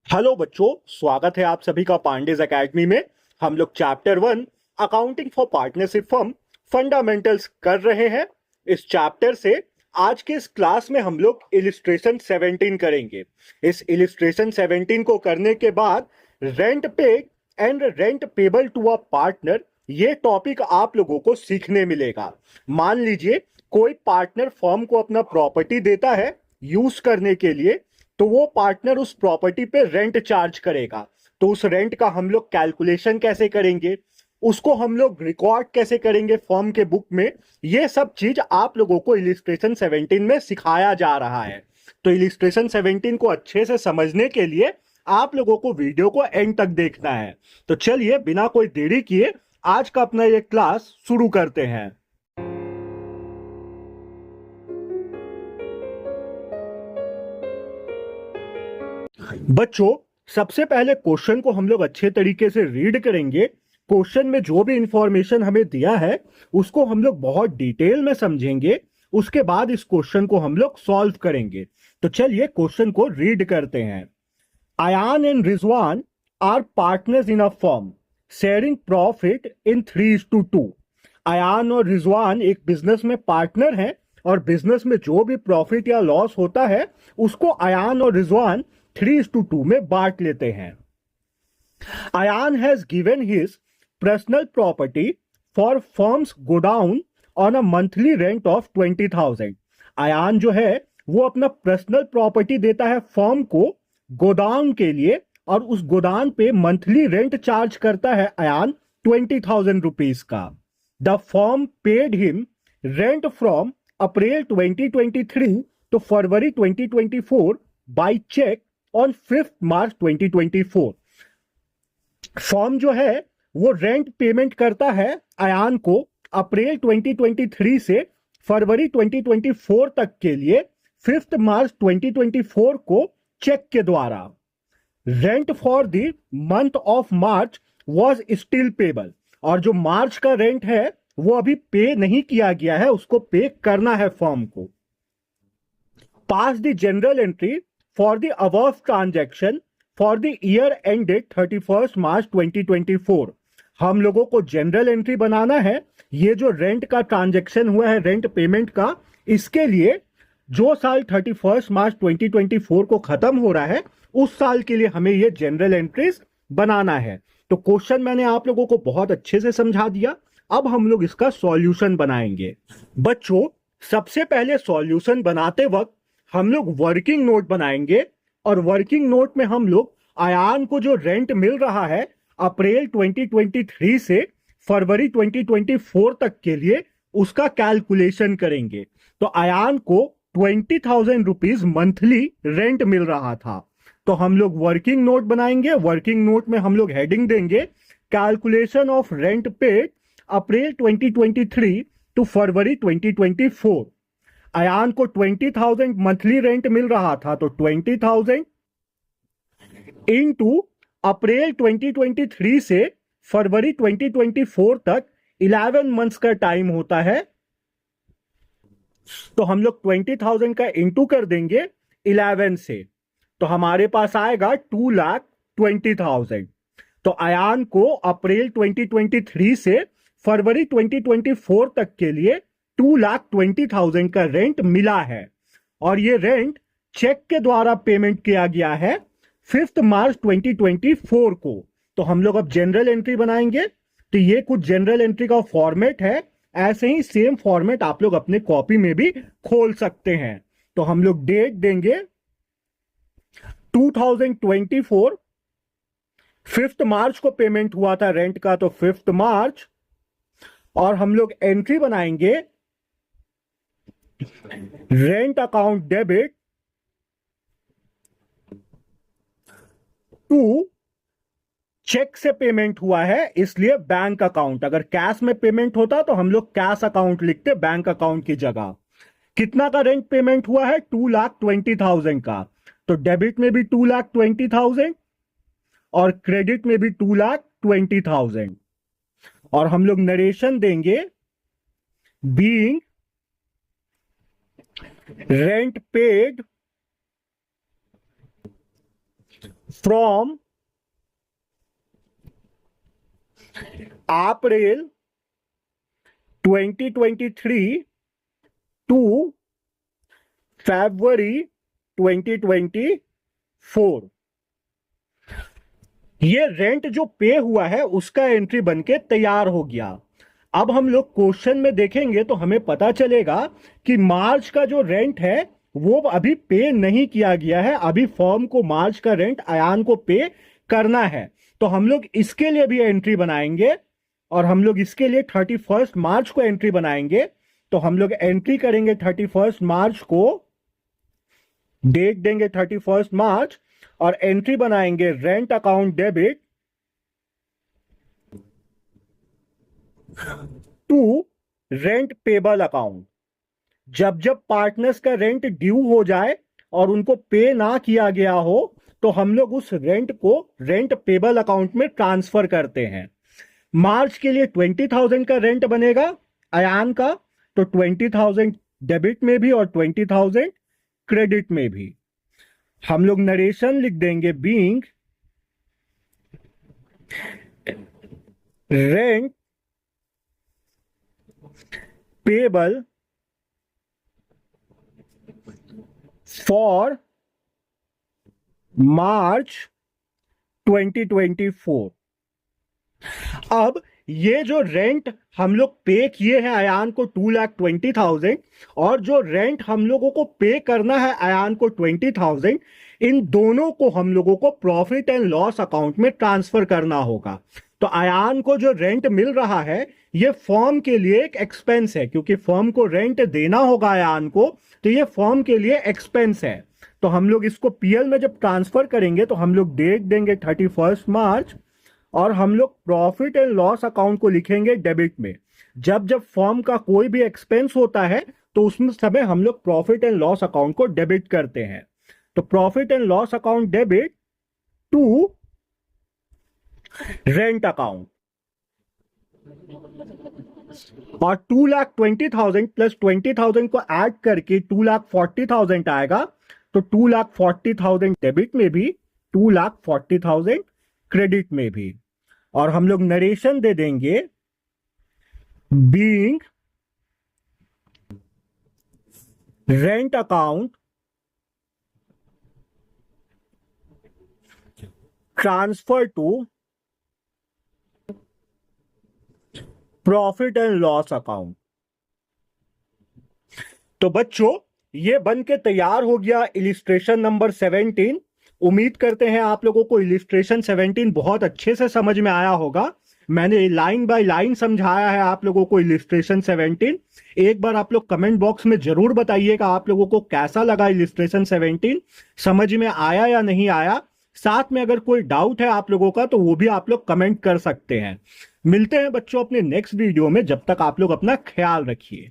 Hello बच्चों, स्वागत है आप सभी का पांडेज एकेडमी में। हम लोग chapter 1 accounting for partnership firm fundamentals कर रहे हैं। इस चैप्टर से आज के इस क्लास में हम लोग इलिस्ट्रेशन 17 करेंगे। इस इलिस्ट्रेशन 17 को करने के बाद rent paid and rent payable to a partner, ये टॉपिक आप लोगों को सीखने मिलेगा। मान लीजिए कोई पार्टनर फर्म को अपना प्रॉपर्टी देता है यूज करने के लिए, तो वो पार्टनर उस प्रॉपर्टी पे रेंट चार्ज करेगा। तो उस रेंट का हम लोग कैलकुलेशन कैसे करेंगे, उसको हम लोग रिकॉर्ड कैसे करेंगे फॉर्म के बुक में, ये सब चीज आप लोगों को इलिस्ट्रेशन 17 में सिखाया जा रहा है। तो इलिस्ट्रेशन 17 को अच्छे से समझने के लिए आप लोगों को वीडियो को एंड तक देखना है। तो चलिए बिना कोई देरी किए आज का अपना ये क्लास शुरू करते हैं। बच्चों, सबसे पहले क्वेश्चन को हम लोग अच्छे तरीके से रीड करेंगे। क्वेश्चन में जो भी इंफॉर्मेशन हमें दिया है उसको हम लोग बहुत डिटेल में समझेंगे। उसके बाद इस क्वेश्चन को हम लोग सॉल्व करेंगे। तो चलिए क्वेश्चन को रीड करते हैं। Ayaan and Rizwan are partners in a firm sharing profit in 3:2। Ayaan और रिजवान एक बिजनेस में पार्टनर हैं और बिजनेस में जो भी प्रॉफिट या लॉस होता है उसको अयान और रिजवान 3:2 में बांट लेते हैं। Ayaan has given his personal property for firm's godown on a monthly rent of 20,000। Ayaan जो है वो अपना पर्सनल प्रॉपर्टी देता है फर्म को गोदाम के लिए, और उस गोदाम पे मंथली रेंट चार्ज करता है अयान 20,000 रुपीज का। The firm paid him rent from April 2023 to February 2024 by cheque on 5 March 2024। फर्म जो है वो रेंट पेमेंट करता है अयान को अप्रैल 2023 से फरवरी 2024 तक के लिए 5 मार्च 2024 को चेक के द्वारा। Rent for the month of March was still payable, और जो मार्च का रेंट है वो अभी पे नहीं किया गया है, उसको पे करना है फर्म को। Pass the general entry for the above transaction for the year ended 31 March 2024। हम लोगों को जनरल एंट्री बनाना है। ये जो रेंट का ट्रांजैक्शन हुआ है रेंट पेमेंट का, इसके लिए जो साल 31 मार्च 2024 को खत्म हो रहा है उस साल के लिए हमें ये जनरल एंट्रीज बनाना है। तो क्वेश्चन मैंने आप लोगों को बहुत अच्छे से समझा दिया। अब हम लोग इसका सॉल्यूशन बनाएंगे। बच्चों, सबसे पहले सॉल्यूशन बनाते वक्त हम लोग वर्किंग नोट बनाएंगे, और वर्किंग नोट में हम लोग अयान को जो रेंट मिल रहा है अप्रैल 2023 से फरवरी 2024 तक के लिए उसका कैलकुलेशन करेंगे। तो अयान को 20,000 रुपीज मंथली रेंट मिल रहा था। तो हम लोग वर्किंग नोट बनाएंगे। वर्किंग नोट में हम लोग हेडिंग देंगे calculation of rent paid April 2023 to February 2024। Ayaan को 20,000 मंथली रेंट मिल रहा था, तो 20,000 इनटू अप्रैल 2023 से फरवरी 2024 तक 11 मंथ्स का टाइम होता है। तो हम लोग 20,000 का इंटू कर देंगे 11 से, तो हमारे पास आएगा 2,20,000। तो अयान को अप्रैल 2023 से फरवरी 2024 तक के लिए 2,20,000 का रेंट मिला है, और ये रेंट चेक के द्वारा पेमेंट किया गया है 5 मार्च 2024 को। तो हम लोग अब जनरल एंट्री बनाएंगे। तो ये कुछ जनरल एंट्री का फॉर्मेट है। ऐसे ही सेम फॉर्मेट आप लोग अपने कॉपी में भी खोल सकते हैं। तो हम लोग डेट देंगे 2024, 5 मार्च को पेमेंट हुआ था रेंट का, तो 5 मार्च, और हम लोग एंट्री बनाएंगे rent account debit to, cheque से पेमेंट हुआ है इसलिए बैंक अकाउंट। अगर कैश में पेमेंट होता तो हम लोग कैश अकाउंट लिखते बैंक अकाउंट की जगह। कितना का रेंट पेमेंट हुआ है? 2,20,000 का। तो डेबिट में भी 2,20,000 और क्रेडिट में भी 2,20,000। और हम लोग नरेशन देंगे being rent paid from April 2023 to February 2024। ये रेंट जो पे हुआ है उसका एंट्री बनके तैयार हो गया। अब हम लोग क्वेश्चन में देखेंगे तो हमें पता चलेगा कि मार्च का जो रेंट है वो अभी पे नहीं किया गया है। अभी फॉर्म को मार्च का रेंट अयान को पे करना है, तो हम लोग इसके लिए भी एंट्री बनाएंगे। और हम लोग इसके लिए 31 मार्च को एंट्री बनाएंगे। तो हम लोग एंट्री करेंगे 31 मार्च को, डेट देंगे 31 मार्च, और एंट्री बनाएंगे rent account debit to rent payable account. जब जब पार्टनर्स का रेंट ड्यू हो जाए और उनको पे ना किया गया हो तो हम लोग उस रेंट को रेंट पेबल अकाउंट में ट्रांसफर करते हैं। मार्च के लिए 20,000 का रेंट बनेगा अयान का, तो 20,000 डेबिट में भी और 20,000 क्रेडिट में भी। हम लोग नरेशन लिख देंगे being rent payable for March 2024। अब ये जो रेंट हम लोग पे किए हैं अयान को 2,20,000, और जो रेंट हम लोगों को पे करना है अयान को 20,000, इन दोनों को हम लोगों को प्रॉफिट एंड लॉस अकाउंट में ट्रांसफर करना होगा। तो अयान को जो रेंट मिल रहा है ये फर्म के लिए एक एक्सपेंस है, क्योंकि फर्म को रेंट देना होगा अयान को, तो ये फर्म के लिए एक्सपेंस है। तो हम लोग इसको पीएल में जब ट्रांसफर करेंगे तो हम लोग डेट देंगे 31 मार्च, और हम लोग प्रॉफिट एंड लॉस अकाउंट को लिखेंगे डेबिट में। जब जब फर्म का कोई भी एक्सपेंस होता है तो उसमें समय हम लोग प्रॉफिट एंड लॉस अकाउंट को डेबिट करते हैं। तो profit and loss account debit to rent account, और 2,20,000 प्लस 20,000 को ऐड करके 2,40,000 आएगा। तो 2,40,000 डेबिट में भी, 2,40,000 क्रेडिट में भी। और हम लोग नरेशन दे देंगे being rent account transfer to profit and loss account. तो बच्चों ये बन के तैयार हो गया इलिस्ट्रेशन नंबर 17। उम्मीद करते हैं आप लोगों को इलिस्ट्रेशन 17 बहुत अच्छे से समझ में आया होगा। मैंने लाइन बाय लाइन समझाया है आप लोगों को इलिस्ट्रेशन 17। एक बार आप लोग कमेंट बॉक्स में जरूर बताइएगा आप लोगों को कैसा लगा इलिस्ट्रेशन 17, समझ में आया या नहीं आया। साथ में अगर कोई डाउट है आप लोगों का तो वो भी आप लोग कमेंट कर सकते हैं। मिलते हैं बच्चों अपने नेक्स्ट वीडियो में, जब तक आप लोग अपना ख्याल रखिए।